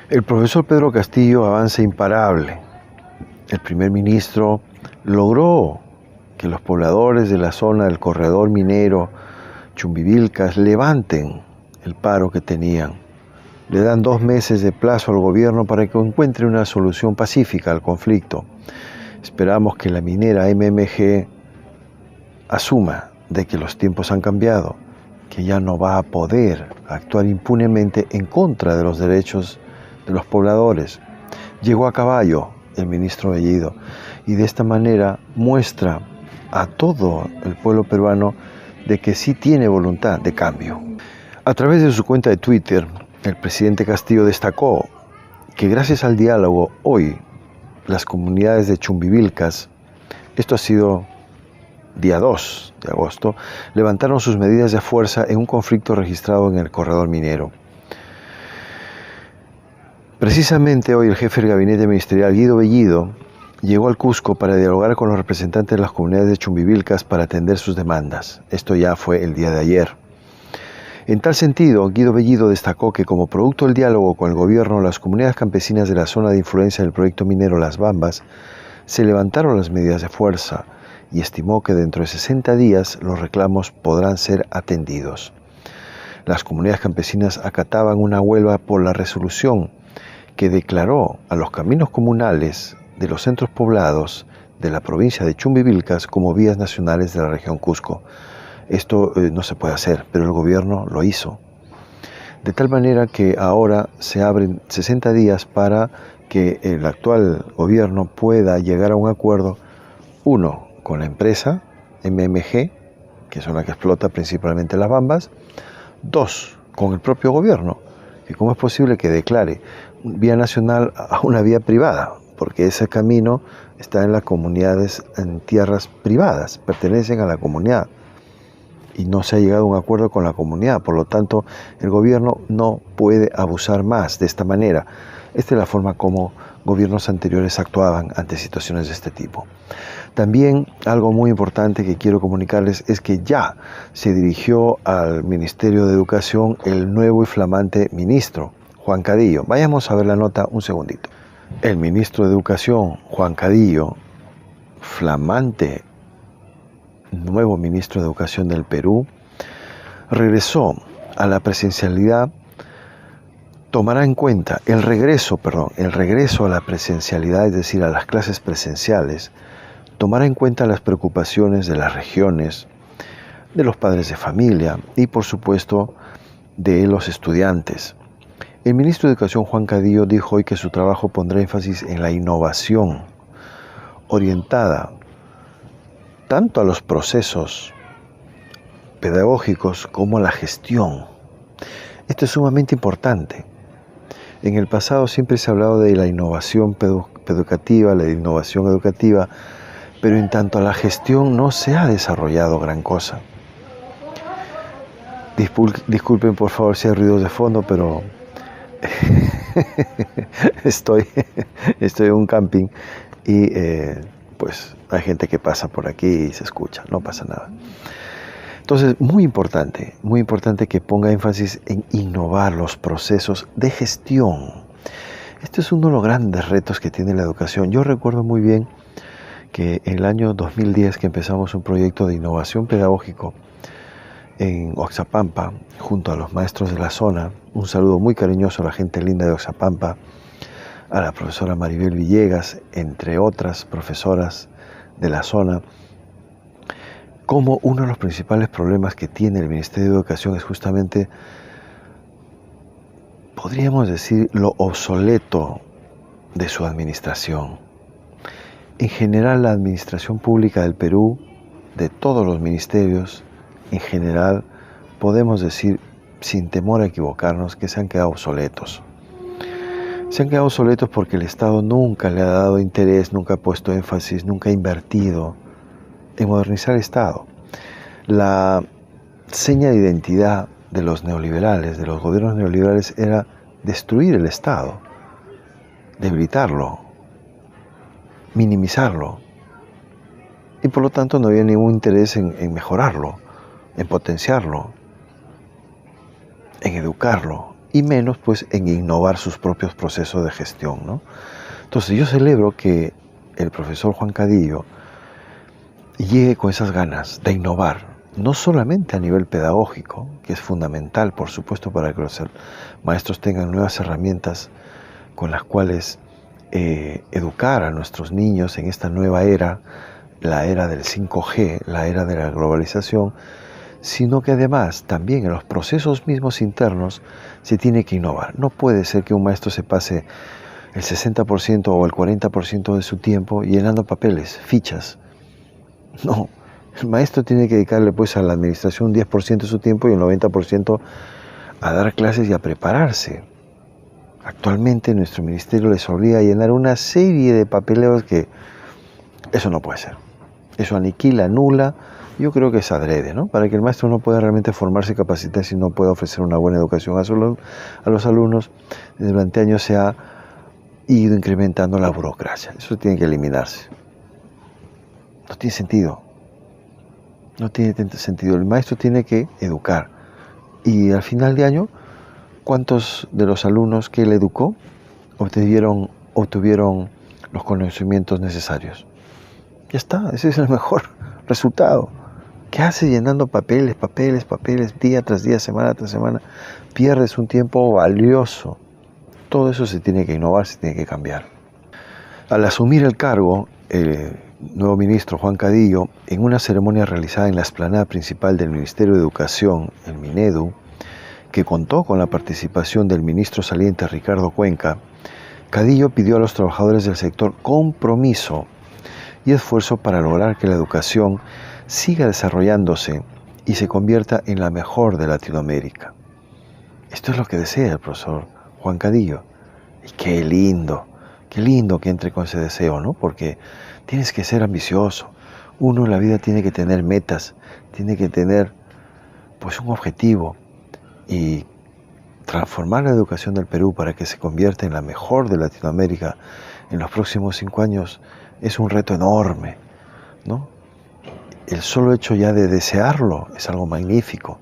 El profesor Pedro Castillo avanza imparable. El primer ministro logró que los pobladores de la zona del corredor minero Chumbivilcas levanten el paro que tenían. Le dan 2 meses de plazo al gobierno para que encuentre una solución pacífica al conflicto. Esperamos que la minera MMG asuma de que los tiempos han cambiado, que ya no va a poder actuar impunemente en contra de los derechos de los pobladores. Llegó a caballo el ministro Bellido y de esta manera muestra a todo el pueblo peruano de que sí tiene voluntad de cambio. A través de su cuenta de Twitter, el presidente Castillo destacó que gracias al diálogo hoy las comunidades de Chumbivilcas, esto ha sido día 2 de agosto, levantaron sus medidas de fuerza en un conflicto registrado en el corredor minero. Precisamente hoy el jefe del gabinete ministerial, Guido Bellido, llegó al Cusco para dialogar con los representantes de las comunidades de Chumbivilcas para atender sus demandas. Esto ya fue el día de ayer. En tal sentido, Guido Bellido destacó que como producto del diálogo con el gobierno, las comunidades campesinas de la zona de influencia del proyecto minero Las Bambas se levantaron las medidas de fuerza y estimó que dentro de 60 días los reclamos podrán ser atendidos. Las comunidades campesinas acataban una huelga por la resolución que declaró a los caminos comunales de los centros poblados de la provincia de Chumbivilcas como vías nacionales de la región Cusco. Esto no se puede hacer, pero el gobierno lo hizo. De tal manera que ahora se abren 60 días para que el actual gobierno pueda llegar a un acuerdo, uno, con la empresa MMG, que es una que explota principalmente las bambas, 2, con el propio gobierno, que cómo es posible que declare vía nacional a una vía privada, porque ese camino está en las comunidades, en tierras privadas, pertenecen a la comunidad y no se ha llegado a un acuerdo con la comunidad. Por lo tanto, el gobierno no puede abusar más de esta manera. Esta es la forma como gobiernos anteriores actuaban ante situaciones de este tipo. También algo muy importante que quiero comunicarles es que ya se dirigió al Ministerio de Educación el nuevo y flamante ministro, Juan Cadillo. Vayamos a ver la nota un segundito. El ministro de Educación, Juan Cadillo, flamante nuevo ministro de Educación del Perú, regresó a la presencialidad. Tomará en cuenta el regreso a la presencialidad, es decir, a las clases presenciales, tomará en cuenta las preocupaciones de las regiones, de los padres de familia y, por supuesto, de los estudiantes. El ministro de Educación, Juan Cadillo, dijo hoy que su trabajo pondrá énfasis en la innovación, orientada tanto a los procesos pedagógicos como a la gestión. Esto es sumamente importante. En el pasado siempre se ha hablado de la innovación educativa, pero en tanto a la gestión no se ha desarrollado gran cosa. Disculpen por favor si hay ruidos de fondo, pero estoy en un camping y pues hay gente que pasa por aquí y se escucha, no pasa nada. Entonces, muy importante que ponga énfasis en innovar los procesos de gestión. Este es uno de los grandes retos que tiene la educación. Yo recuerdo muy bien que en el año 2010 que empezamos un proyecto de innovación pedagógico en Oxapampa, junto a los maestros de la zona. Un saludo muy cariñoso a la gente linda de Oxapampa, a la profesora Maribel Villegas, entre otras profesoras de la zona. Como uno de los principales problemas que tiene el Ministerio de Educación es justamente, podríamos decir, lo obsoleto de su administración. En general, la administración pública del Perú, de todos los ministerios, en general, podemos decir, sin temor a equivocarnos, que se han quedado obsoletos. Se han quedado obsoletos porque el Estado nunca le ha dado interés, nunca ha puesto énfasis, nunca ha invertido en modernizar el Estado. La seña de identidad de los neoliberales, de los gobiernos neoliberales, era destruir el Estado, debilitarlo, minimizarlo. Y por lo tanto no había ningún interés en mejorarlo, en potenciarlo, en educarlo y menos pues en innovar sus propios procesos de gestión, ¿no? Entonces yo celebro que el profesor Juan Cadillo llegue con esas ganas de innovar, no solamente a nivel pedagógico, que es fundamental, por supuesto, para que los maestros tengan nuevas herramientas con las cuales educar a nuestros niños en esta nueva era, la era del 5G, la era de la globalización, sino que además también en los procesos mismos internos se tiene que innovar. No puede ser que un maestro se pase el 60% o el 40% de su tiempo llenando papeles, fichas. No, el maestro tiene que dedicarle pues a la administración un 10% de su tiempo y el 90% a dar clases y a prepararse. Actualmente nuestro ministerio les obliga a llenar una serie de papeleos que eso no puede ser. Eso aniquila, anula, yo creo que es adrede, ¿no? Para que el maestro no pueda realmente formarse y capacitarse y no pueda ofrecer una buena educación a los alumnos, durante años se ha ido incrementando la burocracia. Eso tiene que eliminarse. No tiene sentido. No tiene sentido. El maestro tiene que educar. Y al final de año, ¿cuántos de los alumnos que él educó obtuvieron los conocimientos necesarios? Ya está, ese es el mejor resultado. ¿Qué haces llenando papeles, día tras día, semana tras semana? Pierdes un tiempo valioso. Todo eso se tiene que innovar, se tiene que cambiar. Al asumir el cargo, el nuevo ministro Juan Cadillo, en una ceremonia realizada en la explanada principal del Ministerio de Educación, el Minedu, que contó con la participación del ministro saliente Ricardo Cuenca, Cadillo pidió a los trabajadores del sector compromiso y esfuerzo para lograr que la educación siga desarrollándose y se convierta en la mejor de Latinoamérica. Esto es lo que desea el profesor Juan Cadillo. Y qué lindo que entre con ese deseo, ¿no? Porque tienes que ser ambicioso. Uno en la vida tiene que tener metas, tiene que tener pues un objetivo y transformar la educación del Perú para que se convierta en la mejor de Latinoamérica en los próximos 5 años es un reto enorme, ¿no? El solo hecho ya de desearlo es algo magnífico.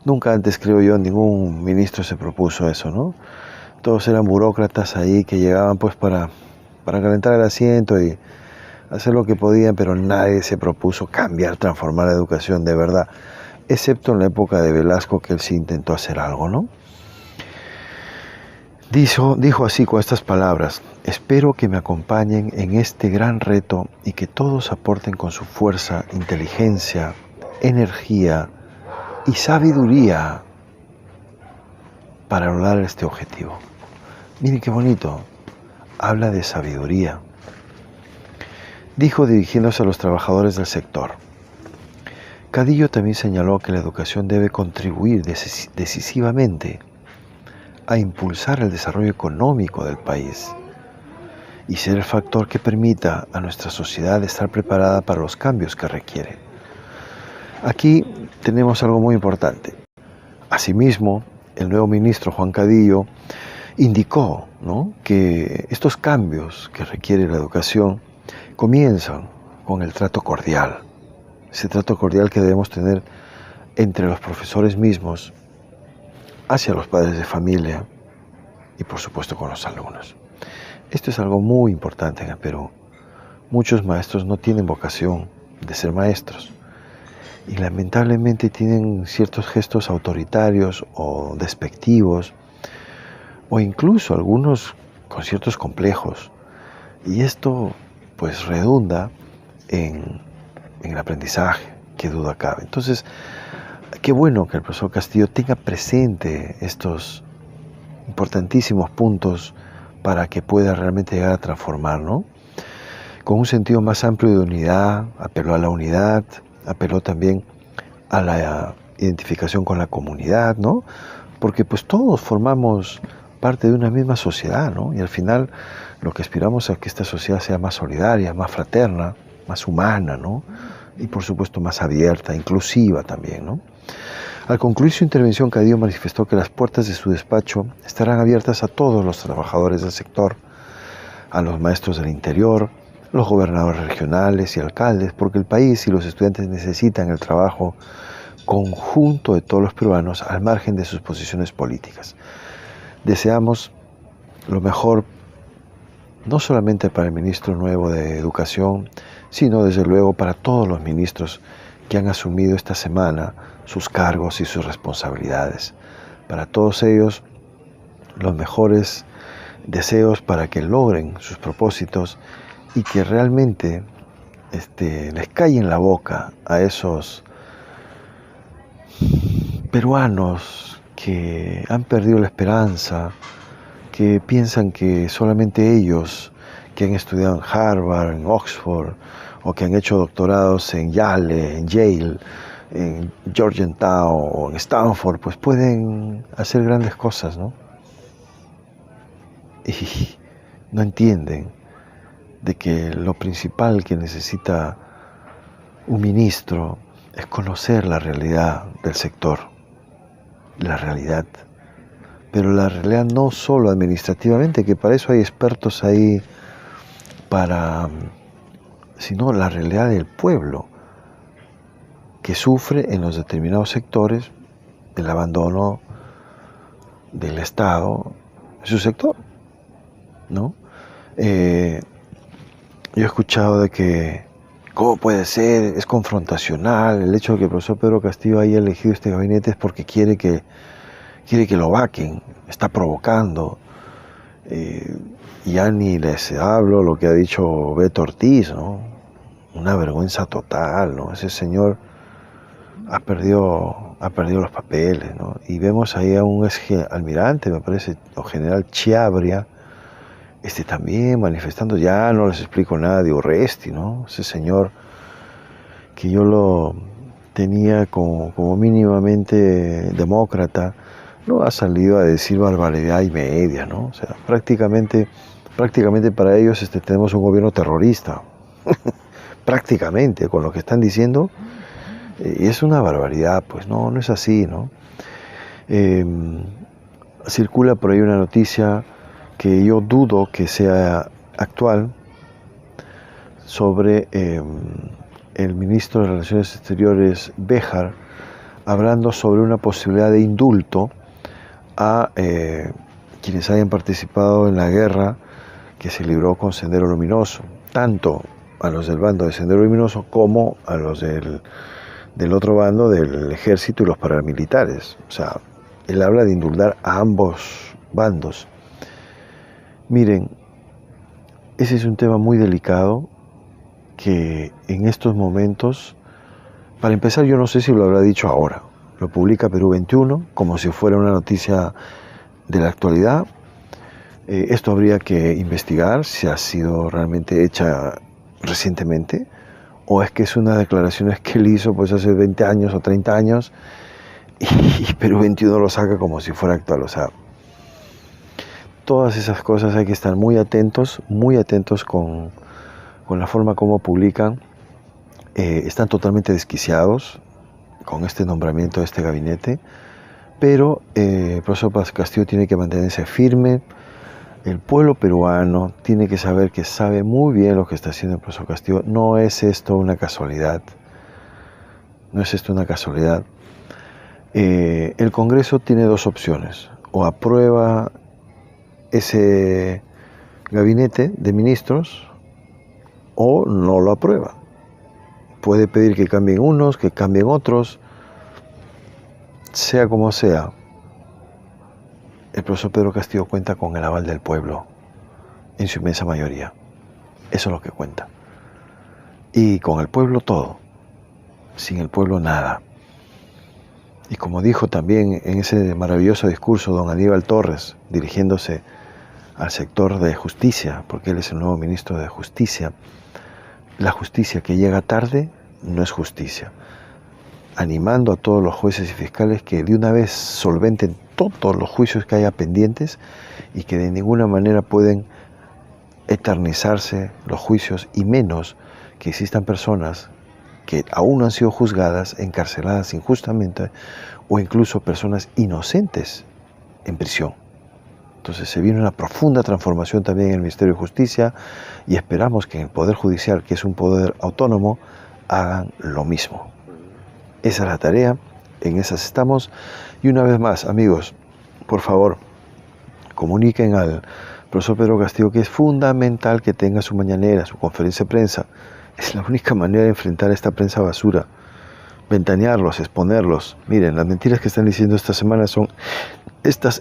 Nunca antes, creo yo, ningún ministro se propuso eso, ¿no? Todos eran burócratas ahí que llegaban pues para calentar el asiento y hacer lo que podían, pero nadie se propuso cambiar, transformar la educación de verdad, excepto en la época de Velasco, que él sí intentó hacer algo, ¿no? Dijo así con estas palabras: espero que me acompañen en este gran reto y que todos aporten con su fuerza, inteligencia, energía y sabiduría para lograr este objetivo. Miren qué bonito, habla de sabiduría. Dijo dirigiéndose a los trabajadores del sector. Cadillo también señaló que la educación debe contribuir decisivamente a impulsar el desarrollo económico del país y ser el factor que permita a nuestra sociedad estar preparada para los cambios que requiere. Aquí tenemos algo muy importante. Asimismo, el nuevo ministro Juan Cadillo indicó, ¿no?, que estos cambios que requiere la educación comienzan con el trato cordial. Ese trato cordial que debemos tener entre los profesores mismos, hacia los padres de familia y por supuesto con los alumnos. Esto es algo muy importante en el Perú. Muchos maestros no tienen vocación de ser maestros y lamentablemente tienen ciertos gestos autoritarios o despectivos o incluso algunos con ciertos complejos, y esto pues redunda en el aprendizaje, qué duda cabe. Entonces, qué bueno que el profesor Castillo tenga presente estos importantísimos puntos para que pueda realmente llegar a transformar, ¿no? Con un sentido más amplio de unidad, apeló a la unidad, apeló también a la identificación con la comunidad, ¿no? Porque pues todos formamos parte de una misma sociedad, ¿no? Y al final lo que aspiramos es que esta sociedad sea más solidaria, más fraterna, más humana, ¿no? Y por supuesto más abierta, inclusiva también, ¿no? Al concluir su intervención, Cadillo manifestó que las puertas de su despacho estarán abiertas a todos los trabajadores del sector, a los maestros del interior, los gobernadores regionales y alcaldes, porque el país y los estudiantes necesitan el trabajo conjunto de todos los peruanos al margen de sus posiciones políticas. Deseamos lo mejor, no solamente para el ministro nuevo de Educación, sino desde luego para todos los ministros que han asumido esta semana sus cargos y sus responsabilidades. Para todos ellos, los mejores deseos para que logren sus propósitos y que realmente les cae en la boca a esos peruanos que han perdido la esperanza, que piensan que solamente ellos, que han estudiado en Harvard, en Oxford, o que han hecho doctorados en Yale, en Yale, en Georgetown o en Stanford, pues pueden hacer grandes cosas, ¿no? Y no entienden de que lo principal que necesita un ministro es conocer la realidad del sector, la realidad. Pero la realidad no solo administrativamente, que para eso hay expertos ahí, sino la realidad del pueblo, que sufre en los determinados sectores del abandono del Estado en su sector, ¿no? Yo he escuchado de que, ¿cómo puede ser? Es confrontacional. El hecho de que el profesor Pedro Castillo haya elegido este gabinete es porque quiere que lo vaquen, está provocando. Ya ni les hablo lo que ha dicho Beto Ortiz, ¿no? Una vergüenza total, ¿no? Ese señor ha perdido los papeles, ¿no? Y vemos ahí a un ex almirante, me parece, o general Chiabria, también manifestando. Ya no les explico nada de Urresti, ¿no? Ese señor que yo lo tenía como mínimamente demócrata, no ha salido a decir barbaridad y media, ¿no? O sea, prácticamente para ellos tenemos un gobierno terrorista. Prácticamente, con lo que están diciendo, y es una barbaridad, pues no es así, ¿no? Circula por ahí una noticia que yo dudo que sea actual sobre el ministro de Relaciones Exteriores, Béjar, hablando sobre una posibilidad de indulto a quienes hayan participado en la guerra que se libró con Sendero Luminoso, tanto a los del bando de Sendero Luminoso como a los del otro bando, del ejército y los paramilitares. O sea, él habla de indultar a ambos bandos. Miren, ese es un tema muy delicado que en estos momentos, para empezar, yo no sé si lo habrá dicho ahora. Lo publica Perú 21 como si fuera una noticia de la actualidad. Esto habría que investigar si ha sido realmente hecha recientemente o es que es unas declaraciones que él hizo pues hace 20 años o 30 años y Perú 21 lo saca como si fuera actual. O sea, todas esas cosas hay que estar muy atentos con la forma como publican. Están totalmente desquiciados con este nombramiento de este gabinete, pero el profesor Castillo tiene que mantenerse firme. El pueblo peruano tiene que saber que sabe muy bien lo que está haciendo el profesor Castillo. No es esto una casualidad. No es esto una casualidad. El Congreso tiene dos opciones. O aprueba ese gabinete de ministros o no lo aprueba. Puede pedir que cambien unos, que cambien otros. Sea como sea, el profesor Pedro Castillo cuenta con el aval del pueblo, en su inmensa mayoría. Eso es lo que cuenta. Y con el pueblo todo, sin el pueblo nada. Y como dijo también en ese maravilloso discurso don Aníbal Torres, dirigiéndose al sector de justicia, porque él es el nuevo ministro de Justicia, la justicia que llega tarde no es justicia. Animando a todos los jueces y fiscales que de una vez solventen todos los juicios que haya pendientes y que de ninguna manera pueden eternizarse los juicios, y menos que existan personas que aún no han sido juzgadas, encarceladas injustamente, o incluso personas inocentes en prisión. Entonces se viene una profunda transformación también en el Ministerio de Justicia y esperamos que en el Poder Judicial, que es un poder autónomo, hagan lo mismo. Esa es la tarea, en esas estamos. Y una vez más, amigos, por favor, comuniquen al profesor Pedro Castillo que es fundamental que tenga su mañanera, su conferencia de prensa. Es la única manera de enfrentar esta prensa basura. Ventanearlos, exponerlos. Miren, las mentiras que están diciendo esta semana son estas.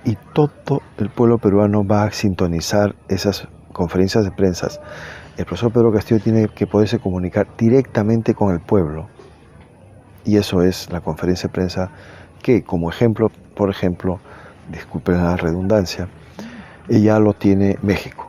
Y todo el pueblo peruano va a sintonizar esas conferencias de prensa. El profesor Pedro Castillo tiene que poderse comunicar directamente con el pueblo. Y eso es la conferencia de prensa que, como ejemplo, por ejemplo, disculpen la redundancia, ya lo tiene México.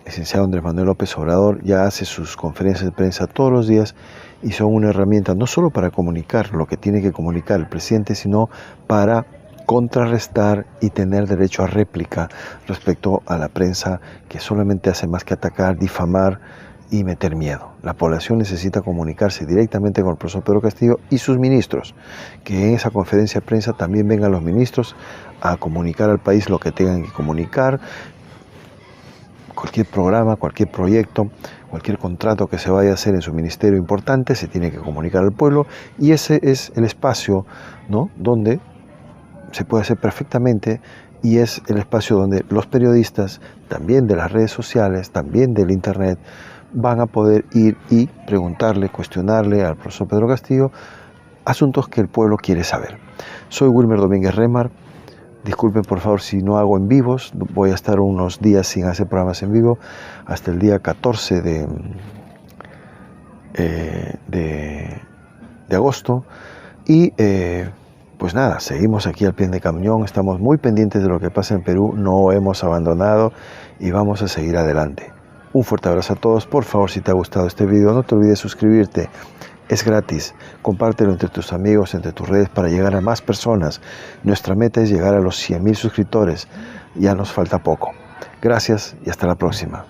El licenciado Andrés Manuel López Obrador ya hace sus conferencias de prensa todos los días y son una herramienta no solo para comunicar lo que tiene que comunicar el presidente, sino para contrarrestar y tener derecho a réplica respecto a la prensa que solamente hace más que atacar, difamar y meter miedo. La población necesita comunicarse directamente con el profesor Pedro Castillo y sus ministros, que en esa conferencia de prensa también vengan los ministros a comunicar al país lo que tengan que comunicar. Cualquier programa, cualquier proyecto, cualquier contrato que se vaya a hacer en su ministerio importante se tiene que comunicar al pueblo, y ese es el espacio, ¿no?, donde se puede hacer perfectamente, y es el espacio donde los periodistas, también de las redes sociales, también del internet, van a poder ir y preguntarle, cuestionarle al profesor Pedro Castillo asuntos que el pueblo quiere saber. Soy Wilmer Domínguez Remar. Disculpen por favor si no hago en vivos, voy a estar unos días sin hacer programas en vivo, hasta el día 14 de agosto. Y pues nada, seguimos aquí al pie de cañón, estamos muy pendientes de lo que pasa en Perú, no hemos abandonado y vamos a seguir adelante. Un fuerte abrazo a todos. Por favor, si te ha gustado este video, no te olvides suscribirte. Es gratis, compártelo entre tus amigos, entre tus redes para llegar a más personas. Nuestra meta es llegar a los 100.000 suscriptores, ya nos falta poco. Gracias y hasta la próxima.